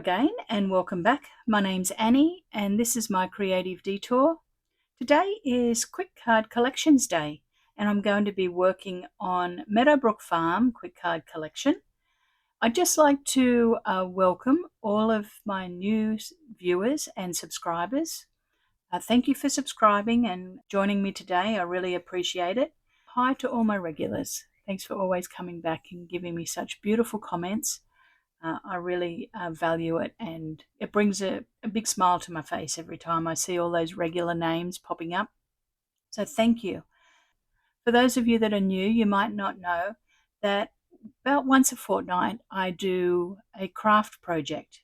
again and welcome back. My name's Annie and this is my creative detour. Today is Quick Card Collections Day and I'm going to be working on Meadowbrook Farm Quick Card Collection. I'd just like to welcome all of my new viewers and subscribers. Thank you for subscribing and joining me today. I really appreciate it. Hi to all my regulars. Thanks for always coming back and giving me such beautiful comments. I really value it, and it brings a big smile to my face every time I see all those regular names popping up. So thank you. For those of you that are new, you might not know that about once a fortnight I do a craft project.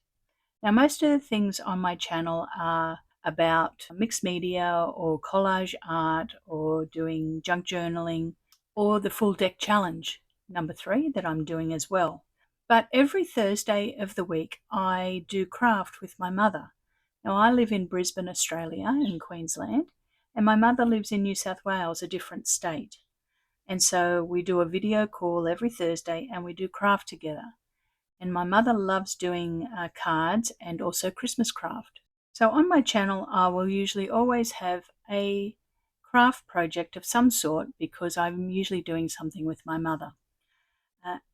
Now most of the things on my channel are about mixed media or collage art or doing junk journaling or the full deck challenge number 3 that I'm doing as well. But every Thursday of the week, I do craft with my mother. Now, I live in Brisbane, Australia, in Queensland, and my mother lives in New South Wales, a different state. And so we do a video call every Thursday and we do craft together. And my mother loves doing cards and also Christmas craft. So on my channel, I will usually always have a craft project of some sort because I'm usually doing something with my mother.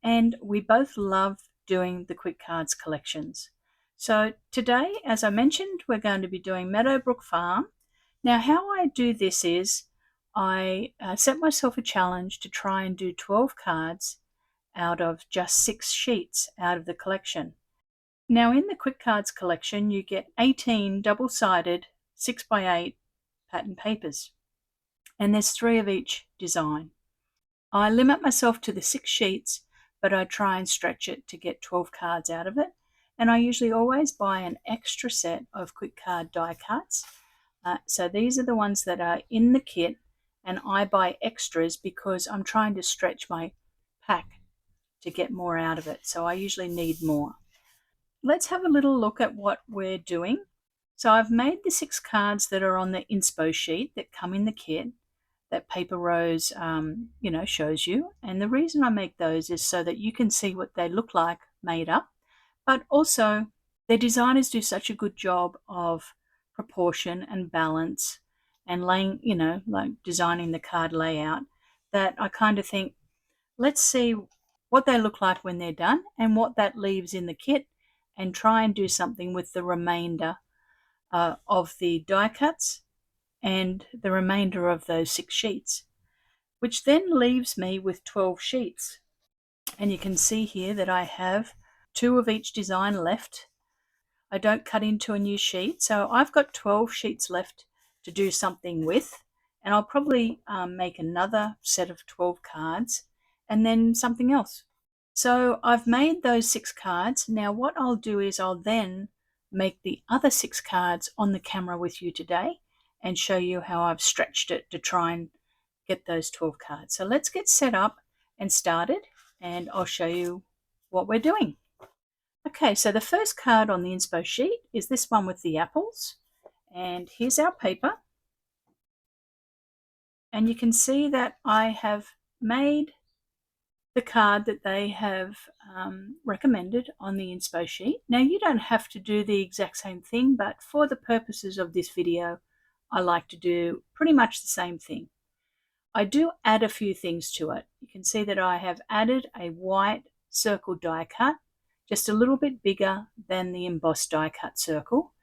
And we both love doing the quick cards collections. So today, as I mentioned, we're going to be doing Meadowbrook Farm. Now how I do this is I set myself a challenge to try and do 12 cards out of just 6 sheets out of the collection. Now in the quick cards collection you get 18 double-sided 6x8 pattern papers, and there's 3 of each design. I limit myself to the 6 sheets, but I try and stretch it to get 12 cards out of it. And I usually always buy an extra set of quick card die cuts. So these are the ones that are in the kit, and I buy extras because I'm trying to stretch my pack to get more out of it. So I usually need more. Let's have a little look at what we're doing. So I've made the 6 cards that are on the inspo sheet that come in the kit that Paper Rose shows you. And the reason I make those is so that you can see what they look like made up, but also their designers do such a good job of proportion and balance and laying, like designing the card layout, that I kind of think, let's see what they look like when they're done and what that leaves in the kit, and try and do something with the remainder of the die cuts and the remainder of those 6 sheets, which then leaves me with 12 sheets. And you can see here that I have 2 of each design left. I don't cut into a new sheet, so I've got 12 sheets left to do something with, and I'll probably make another set of 12 cards and then something else. So I've made those 6 cards. Now what I'll do is I'll then make the other 6 cards on the camera with you today and show you how I've stretched it to try and get those 12 cards. So let's get set up and started, and I'll show you what we're doing. Okay, so the first card on the inspo sheet is this one with the apples, and here's our paper. And you can see that I have made the card that they have recommended on the inspo sheet. Now you don't have to do the exact same thing, but for the purposes of this video, I like to do pretty much the same thing. I do add a few things to it. You can see that I have added a white circle die cut, just a little bit bigger than the embossed die cut circle.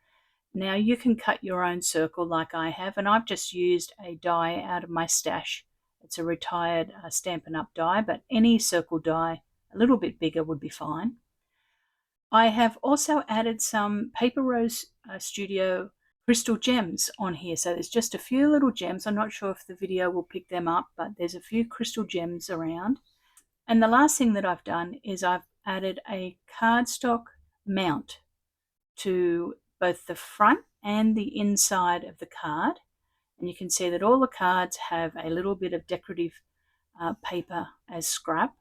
Now you can cut your own circle like I have, and I've just used a die out of my stash. It's a retired Stampin' Up! Die, but any circle die a little bit bigger would be fine. I have also added some PaperRoseStudio crystal gems on here. So there's just a few little gems. I'm not sure if the video will pick them up, but there's a few crystal gems around. And the last thing that I've done is I've added a cardstock mount to both the front and the inside of the card. And you can see that all the cards have a little bit of decorative paper as scrap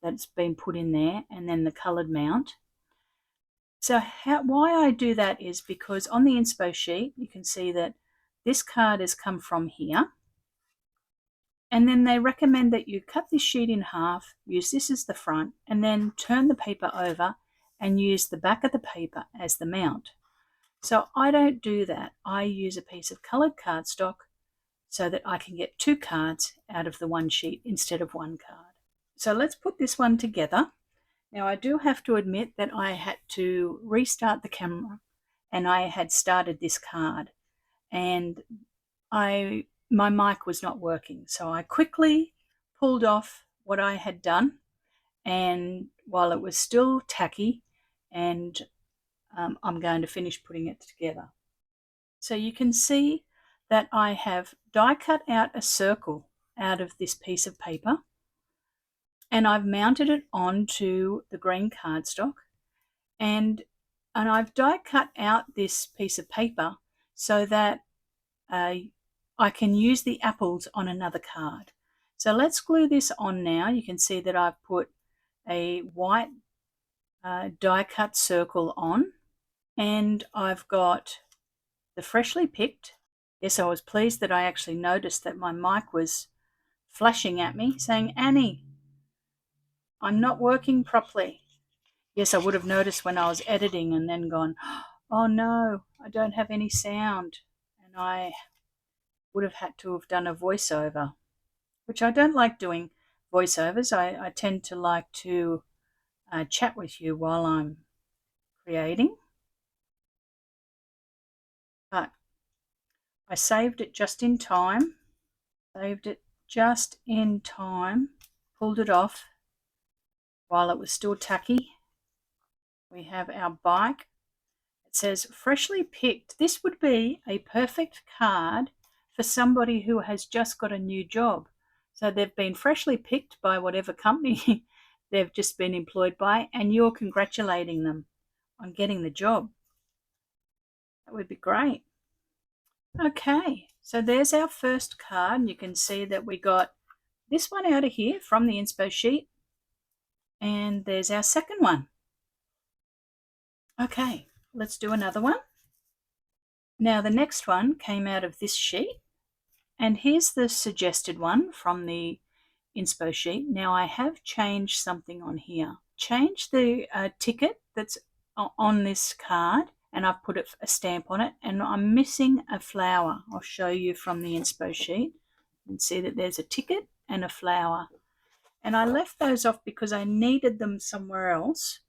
that's been put in there, and then the colored mount. So why I do that is because on the inspo sheet, you can see that this card has come from here. And then they recommend that you cut this sheet in half, use this as the front, and then turn the paper over and use the back of the paper as the mount. So I don't do that. I use a piece of coloured cardstock so that I can get 2 cards out of the one sheet instead of 1 card. So let's put this one together. Now I do have to admit that I had to restart the camera, and I had started this card, and my mic was not working. So I quickly pulled off what I had done, and while it was still tacky, and I'm going to finish putting it together. So you can see that I have die cut out a circle out of this piece of paper, and I've mounted it onto the green cardstock, and I've die cut out this piece of paper so that I can use the apples on another card. So let's glue this on now. You can see that I've put a white die cut circle on, and I've got the freshly picked. Yes, I was pleased that I actually noticed that my mic was flashing at me saying, Annie, I'm not working properly. Yes, I would have noticed when I was editing and then gone, oh no, I don't have any sound. And I would have had to have done a voiceover, which I don't like doing voiceovers. I tend to like to chat with you while I'm creating. But I saved it just in time. Pulled it off while it was still tacky. We have our bike. It says freshly picked. This would be a perfect card for somebody who has just got a new job. So they've been freshly picked by whatever company they've just been employed by, and you're congratulating them on getting the job. That would be great. Okay, so there's our first card, and you can see that we got this one out of here from the inspo sheet, and there's our second one. Okay, let's do another one. Now the next one came out of this sheet, and here's the suggested one from the inspo sheet. Now I have changed something on here. Changed the ticket that's on this card, and I've put a stamp on it, and I'm missing a flower. I'll show you from the inspo sheet. You can see that there's a ticket and a flower. And I left those off because I needed them somewhere else,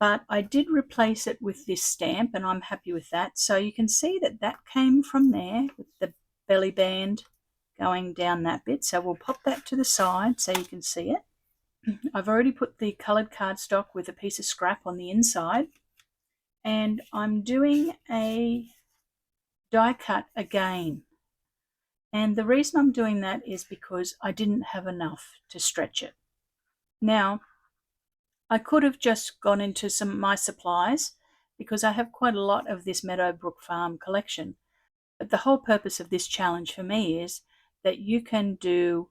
but I did replace it with this stamp, and I'm happy with that. So you can see that that came from there with the belly band going down that bit. So we'll pop that to the side so you can see it. I've already put the coloured cardstock with a piece of scrap on the inside, and I'm doing a die cut again. And the reason I'm doing that is because I didn't have enough to stretch it. Now, I could have just gone into some of my supplies because I have quite a lot of this Meadowbrook Farm collection. But the whole purpose of this challenge for me is that you can do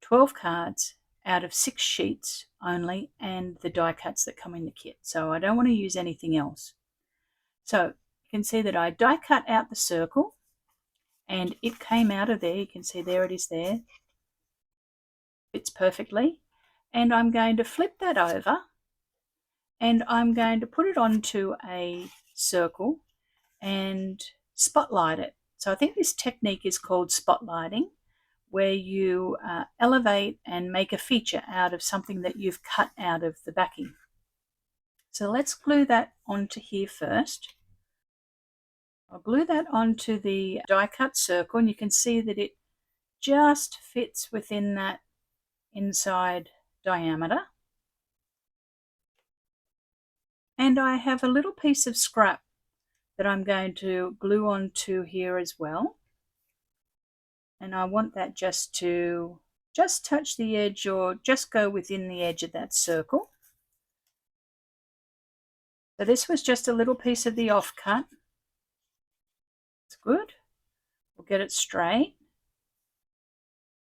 12 cards out of 6 sheets only, and the die cuts that come in the kit. So I don't want to use anything else. So you can see that I die cut out the circle, and it came out of there. You can see there it is there. Fits perfectly. And I'm going to flip that over, and I'm going to put it onto a circle and spotlight it. So I think this technique is called spotlighting, where you elevate and make a feature out of something that you've cut out of the backing. So let's glue that onto here first. I'll glue that onto the die cut circle, and you can see that it just fits within that inside diameter. And I have a little piece of scrap that I'm going to glue onto here as well. And I want that just to touch the edge, or just go within the edge of that circle. So this was just a little piece of the offcut. It's good. We'll get it straight.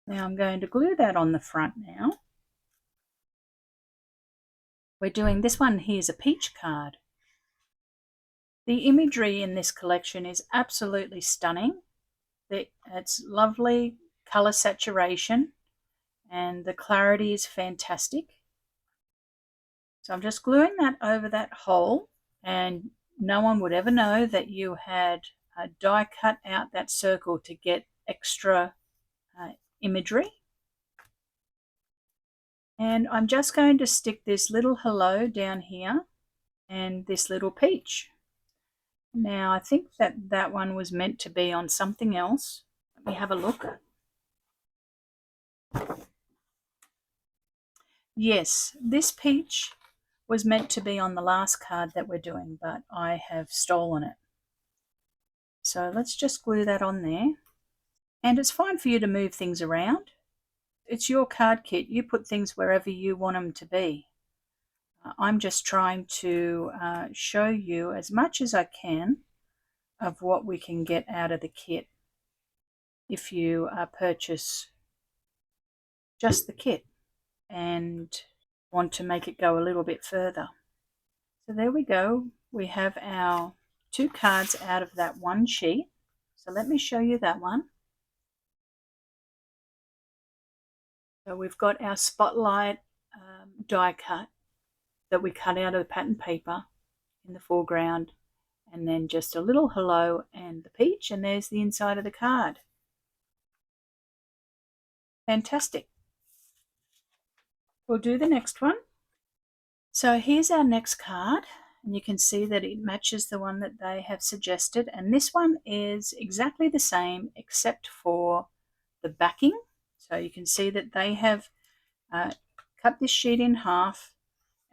Now I'm going to glue that on the front now. We're doing this one. Here's a peach card. The imagery in this collection is absolutely stunning. It's lovely color saturation, and the clarity is fantastic. So I'm just gluing that over that hole, and no one would ever know that you had die cut out that circle to get extra imagery. And I'm just going to stick this little hello down here and this little peach. Now I think that that one was meant to be on something else. Let me have a look. Yes, this peach was meant to be on the last card that we're doing, but I have stolen it. So let's just glue that on there. And it's fine for you to move things around. It's your card kit. You put things wherever you want them to be. I'm just trying to show you as much as I can of what we can get out of the kit if you purchase just the kit and want to make it go a little bit further. So there we go. We have our 2 cards out of that one sheet. So let me show you that one. So we've got our spotlight die cut that we cut out of the pattern paper in the foreground, and then just a little hello and the peach, and there's the inside of the card. Fantastic. We'll do the next one. So here's our next card, and you can see that it matches the one that they have suggested, and this one is exactly the same except for the backing. So you can see that they have cut this sheet in half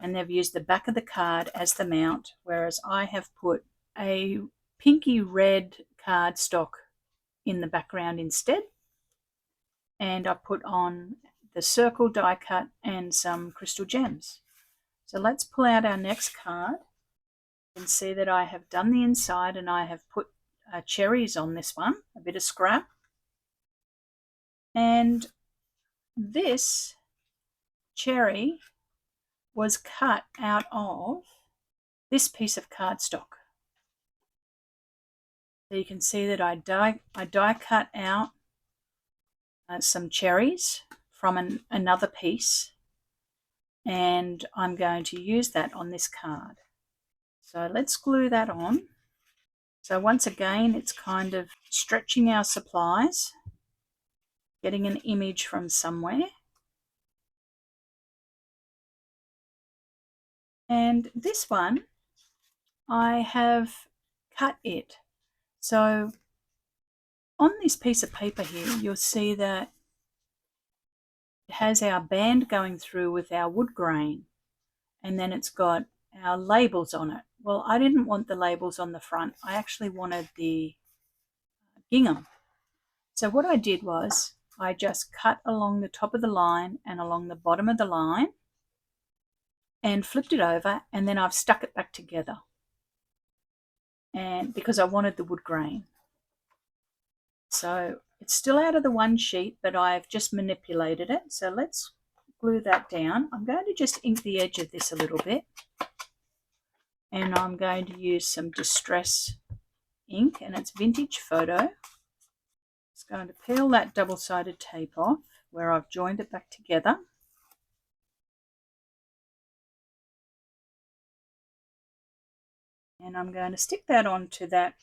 and they've used the back of the card as the mount, whereas I have put a pinky red cardstock in the background instead, and I put on the circle die cut and some crystal gems. So let's pull out our next card. You can see that I have done the inside, and I have put cherries on this one, a bit of scrap. And this cherry was cut out of this piece of cardstock. So you can see that I die cut out some cherries from another piece, and I'm going to use that on this card. So let's glue that on. So once again, it's kind of stretching our supplies, getting an image from somewhere. And this one, I have cut it. So on this piece of paper here, you'll see that it has our band going through with our wood grain, and then it's got our labels on it. Well, I didn't want the labels on the front. I actually wanted the gingham. So what I did was I just cut along the top of the line and along the bottom of the line and flipped it over, and then I've stuck it back together, and because I wanted the wood grain. So it's still out of the one sheet, but I've just manipulated it. So let's glue that down. I'm going to just ink the edge of this a little bit, and I'm going to use some Distress ink, and it's Vintage Photo. Just going to peel that double-sided tape off where I've joined it back together. And I'm going to stick that onto that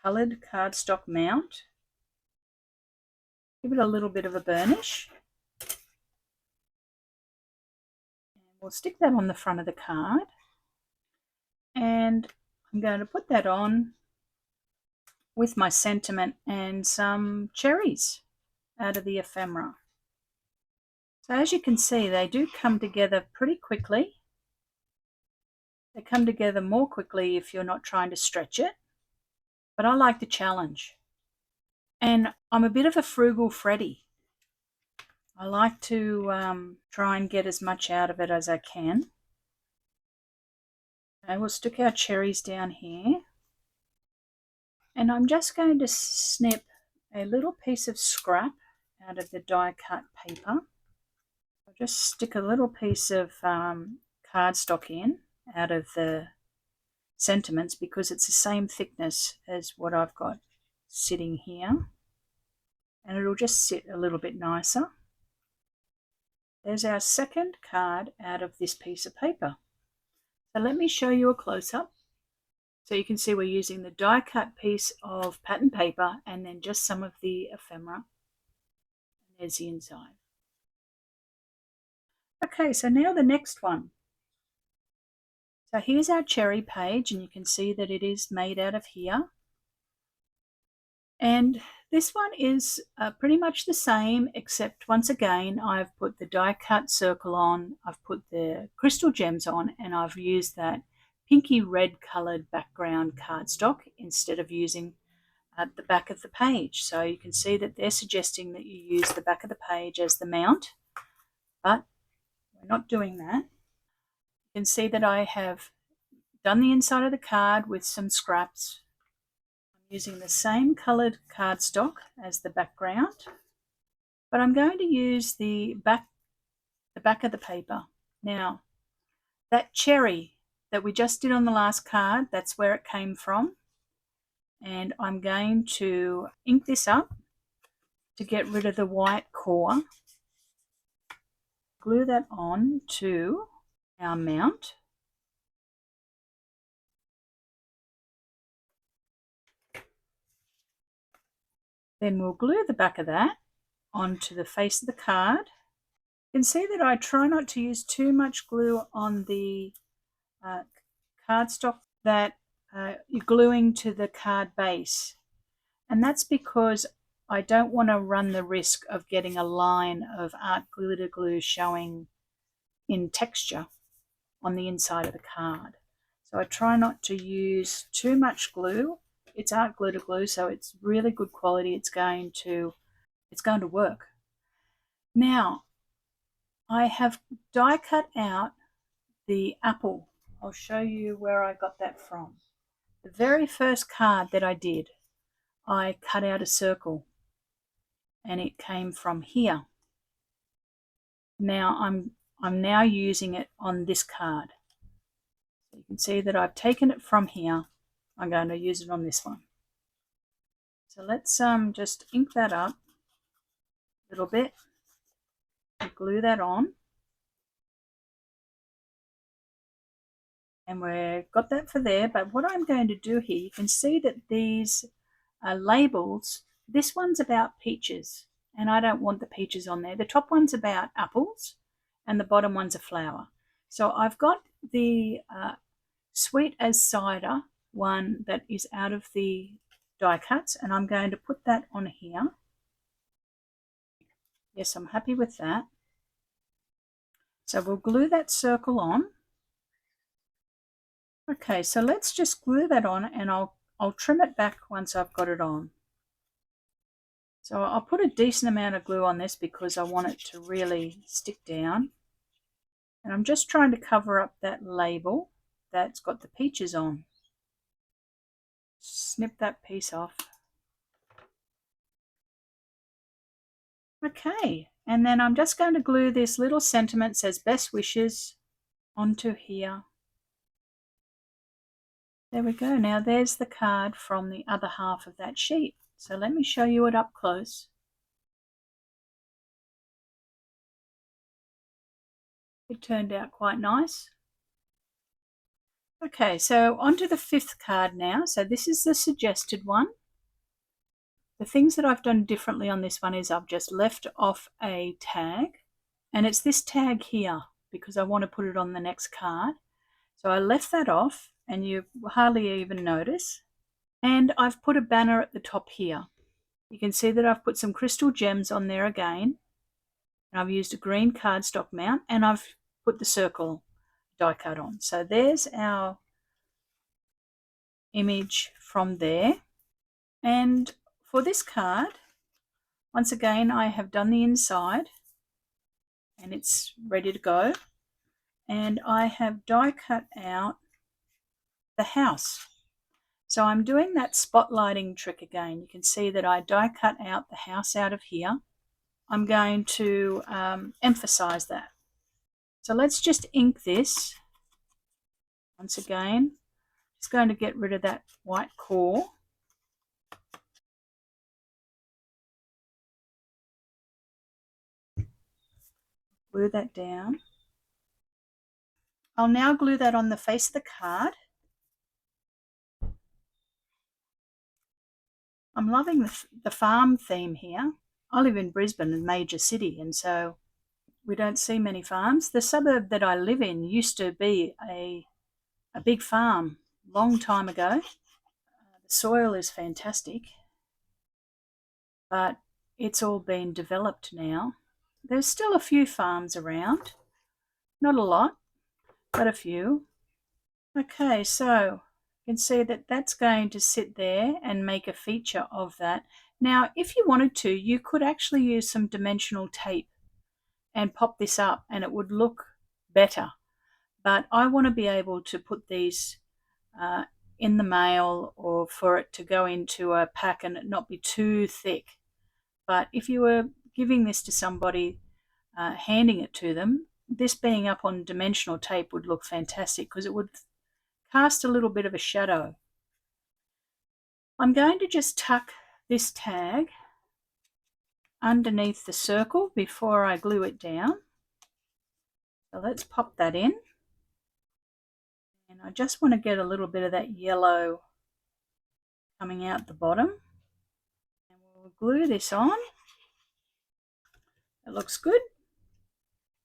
coloured cardstock mount. Give it a little bit of a burnish. And we'll stick that on the front of the card. And I'm going to put that on with my sentiment and some cherries out of the ephemera. So as you can see, they do come together pretty quickly. They come together more quickly if you're not trying to stretch it, but I like the challenge. And I'm a bit of a frugal Freddy. I like to try and get as much out of it as I can. Okay, we'll stick our cherries down here. And I'm just going to snip a little piece of scrap out of the die cut paper. I'll just stick a little piece of cardstock in out of the sentiments because it's the same thickness as what I've got sitting here. And it'll just sit a little bit nicer. There's our second card out of this piece of paper. So let me show you a close-up. So you can see we're using the die cut piece of pattern paper and then just some of the ephemera. And there's the inside. Okay, so now the next one. So here's our cherry page, and you can see that it is made out of here. And this one is pretty much the same, except once again I've put the die cut circle on, I've put the crystal gems on, and I've used that pinky red coloured background cardstock instead of using the back of the page. So you can see that they're suggesting that you use the back of the page as the mount, but we're not doing that. You can see that I have done the inside of the card with some scraps. I'm using the same coloured cardstock as the background, but I'm going to use the back of the paper. Now, that cherry that we just did on the last card, that's where it came from. And I'm going to ink this up to get rid of the white core. Glue that on to our mount. Then we'll glue the back of that onto the face of the card. You can see that I try not to use too much glue on the cardstock that you're gluing to the card base. And that's because I don't want to run the risk of getting a line of art glitter glue showing in texture on the inside of the card. So I try not to use too much glue. It's art glitter glue, so it's really good quality. It's going to work. Now, I have die cut out the apple. I'll show you where I got that from. The very first card that I did, I cut out a circle and it came from here. Now I'm now using it on this card. So you can see that I've taken it from here. I'm going to use it on this one. So let's just ink that up a little bit and glue that on. And we've got that for there, but what I'm going to do here, you can see that these labels, this one's about peaches, and I don't want the peaches on there. The top one's about apples, and the bottom one's a flower. So I've got the sweet as cider one that is out of the die cuts, and I'm going to put that on here. Yes, I'm happy with that. So we'll glue that circle on. Okay, so let's just glue that on, and I'll trim it back once I've got it on. So I'll put a decent amount of glue on this because I want it to really stick down. And I'm just trying to cover up that label that's got the peaches on. Snip that piece off. Okay, and then I'm just going to glue this little sentiment that says best wishes onto here. There we go. Now there's the card from the other half of that sheet. So let me show you it up close. It turned out quite nice. Okay, so onto the fifth card now. So this is the suggested one. The things that I've done differently on this one is I've just left off a tag, and it's this tag here because I want to put it on the next card. So I left that off, and you hardly even notice. And I've put a banner at the top here. You can see that I've put some crystal gems on there again. And I've used a green cardstock mount, and I've put the circle die cut on. So there's our image from there. And for this card, once again, I have done the inside and it's ready to go. And I have die cut out the house. So I'm doing that spotlighting trick again. You can see that I die cut out the house out of here. I'm going to emphasize that. So let's just ink this once again. Just going to get rid of that white core. Glue that down. I'll now glue that on the face of the card. I'm loving the farm theme here. I live in Brisbane, a major city, and so we don't see many farms. The suburb that I live in used to be a big farm long time ago. The soil is fantastic, but it's all been developed now. There's still a few farms around, not a lot, but a few. Okay, so you can see that that's going to sit there and make a feature of that. Now, if you wanted to, you could actually use some dimensional tape and pop this up and it would look better. But I want to be able to put these in the mail or for it to go into a pack and it not be too thick. But if you were giving this to somebody, handing it to them, this being up on dimensional tape would look fantastic because it would cast a little bit of a shadow. I'm going to just tuck this tag underneath the circle before I glue it down. So let's pop that in. And I just want to get a little bit of that yellow coming out the bottom. And we'll glue this on. It looks good.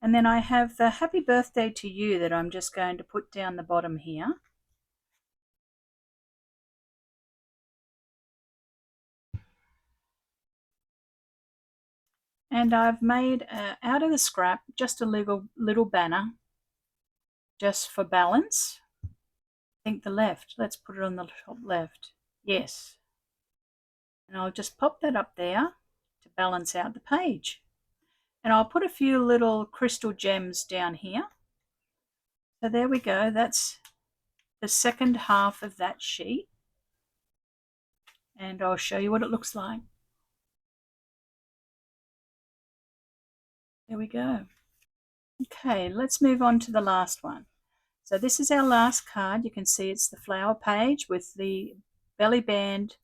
And then I have the happy birthday to you that I'm just going to put down the bottom here. And I've made out of the scrap just a little banner just for balance. I think the left. Let's put it on the top left. Yes. And I'll just pop that up there to balance out the page. And I'll put a few little crystal gems down here. So there we go. That's the second half of that sheet. And I'll show you what it looks like. There we go. Okay, let's move on to the last one. So this is our last card. You can see it's the flower page with the belly band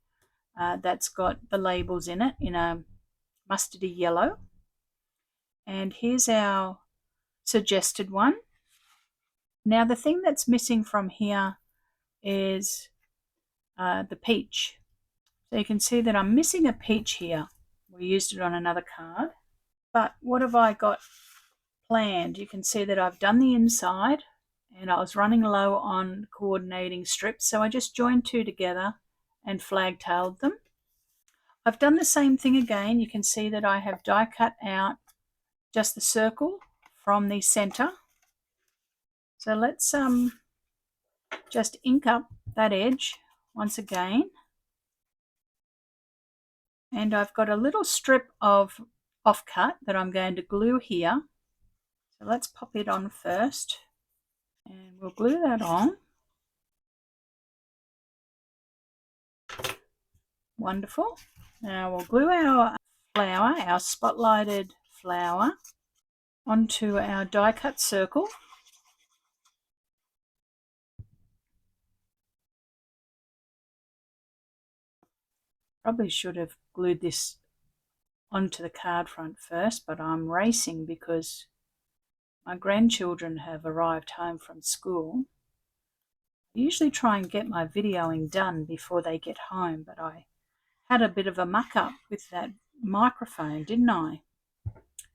that's got the labels in it in a mustardy yellow. And here's our suggested one. Now the thing that's missing from here is the peach. So you can see that I'm missing a peach here. We used it on another card. But what have I got planned? You can see that I've done the inside and I was running low on coordinating strips, so I just joined two together and flag-tailed them. I've done the same thing again. You can see that I have die cut out just the circle from the center. So let's just ink up that edge once again. And I've got a little strip of offcut that I'm going to glue here. So let's pop it on first. And we'll glue that on. Wonderful. Now we'll glue our flower, our spotlighted flower, onto our die cut circle. Probably should have glued this onto the card front first, but I'm racing because my grandchildren have arrived home from school. I usually try and get my videoing done before they get home, but I had a bit of a muck up with that microphone, didn't I,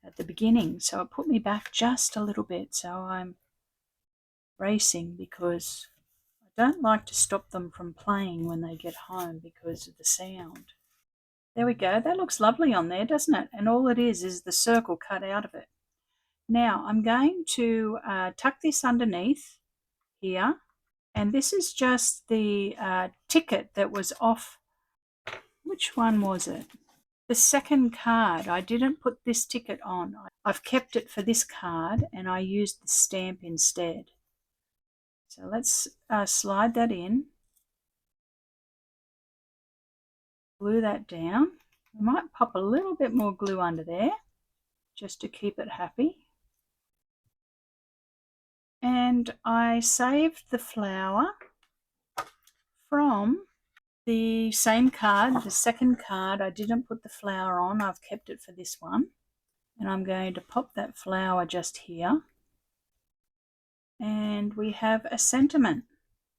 at the beginning? So it put me back just a little bit. So I'm racing because I don't like to stop them from playing when they get home because of the sound. There we go. That looks lovely on there, doesn't it? And all it is the circle cut out of it. Now I'm going to tuck this underneath here. And this is just the ticket that was off. Which one was it? The second card. I didn't put this ticket on. I've kept it for this card and I used the stamp instead. So let's slide that in. Glue that down. I might pop a little bit more glue under there just to keep it happy. And I saved the flower from the same card, the second card. I didn't put the flower on. I've kept it for this one. And I'm going to pop that flower just here. And we have a sentiment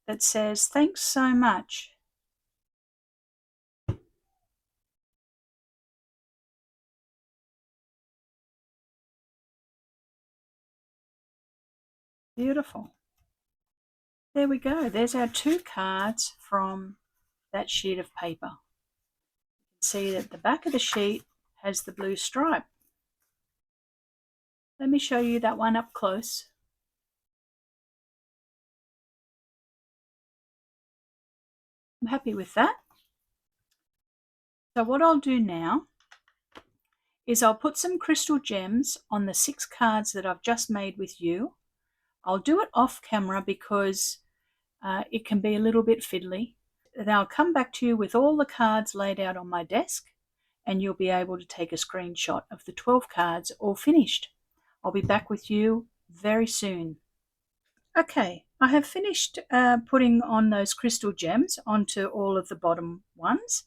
that says, "Thanks so much." Beautiful. There we go. There's our 2 cards from that sheet of paper. You can see that the back of the sheet has the blue stripe. Let me show you that one up close. I'm happy with that. So what I'll do now is I'll put some crystal gems on the 6 cards that I've just made with you. I'll do it off camera because it can be a little bit fiddly. Then I'll come back to you with all the cards laid out on my desk, and you'll be able to take a screenshot of the 12 cards all finished. I'll be back with you very soon. Okay, I have finished putting on those crystal gems onto all of the bottom ones.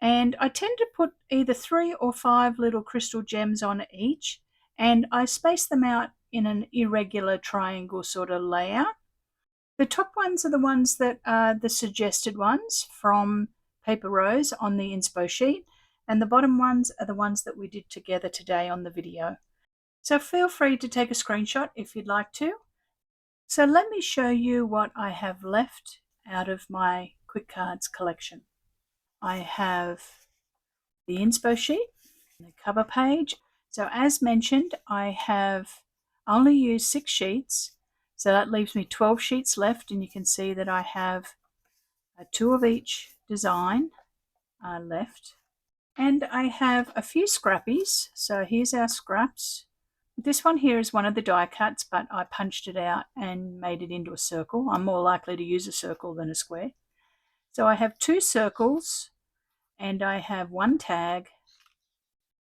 And I tend to put either 3 or 5 little crystal gems on each, and I space them out in an irregular triangle sort of layout. The top ones are the ones that are the suggested ones from Paper Rose on the inspo sheet, and the bottom ones are the ones that we did together today on the video. So feel free to take a screenshot if you'd like to. So let me show you what I have left out of my quick cards collection. I have the inspo sheet, the cover page. So as mentioned, I have only used 6 sheets, so that leaves me 12 sheets left, and you can see that I have 2 of each design left. And I have a few scrappies, so here's our scraps. This one here is one of the die cuts, but I punched it out and made it into a circle. I'm more likely to use a circle than a square. So I have 2 circles, and I have 1 tag,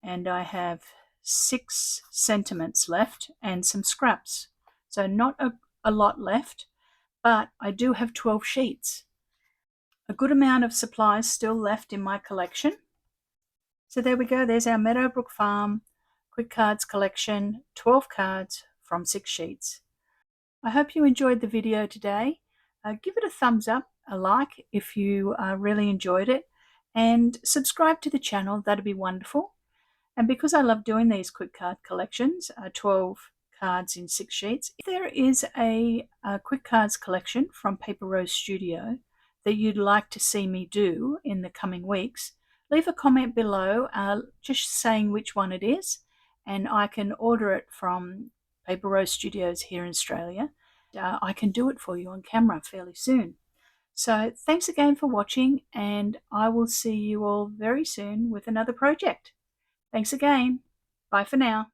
and I have 6 sentiments left and some scraps. So not a lot left, but I do have 12 sheets. A good amount of supplies still left in my collection. So there we go. There's our Meadowbrook Farm Quick Cards collection, 12 cards from 6 sheets. I hope you enjoyed the video today. Give it a thumbs up, a like if you really enjoyed it, and subscribe to the channel. That'd be wonderful. And because I love doing these quick card collections, 12 cards in 6 sheets, if there is a quick cards collection from PaperRoseStudio that you'd like to see me do in the coming weeks, leave a comment below just saying which one it is, and I can order it from Paper Rose Studios here in Australia. I can do it for you on camera fairly soon. So thanks again for watching, and I will see you all very soon with another project. Thanks again. Bye for now.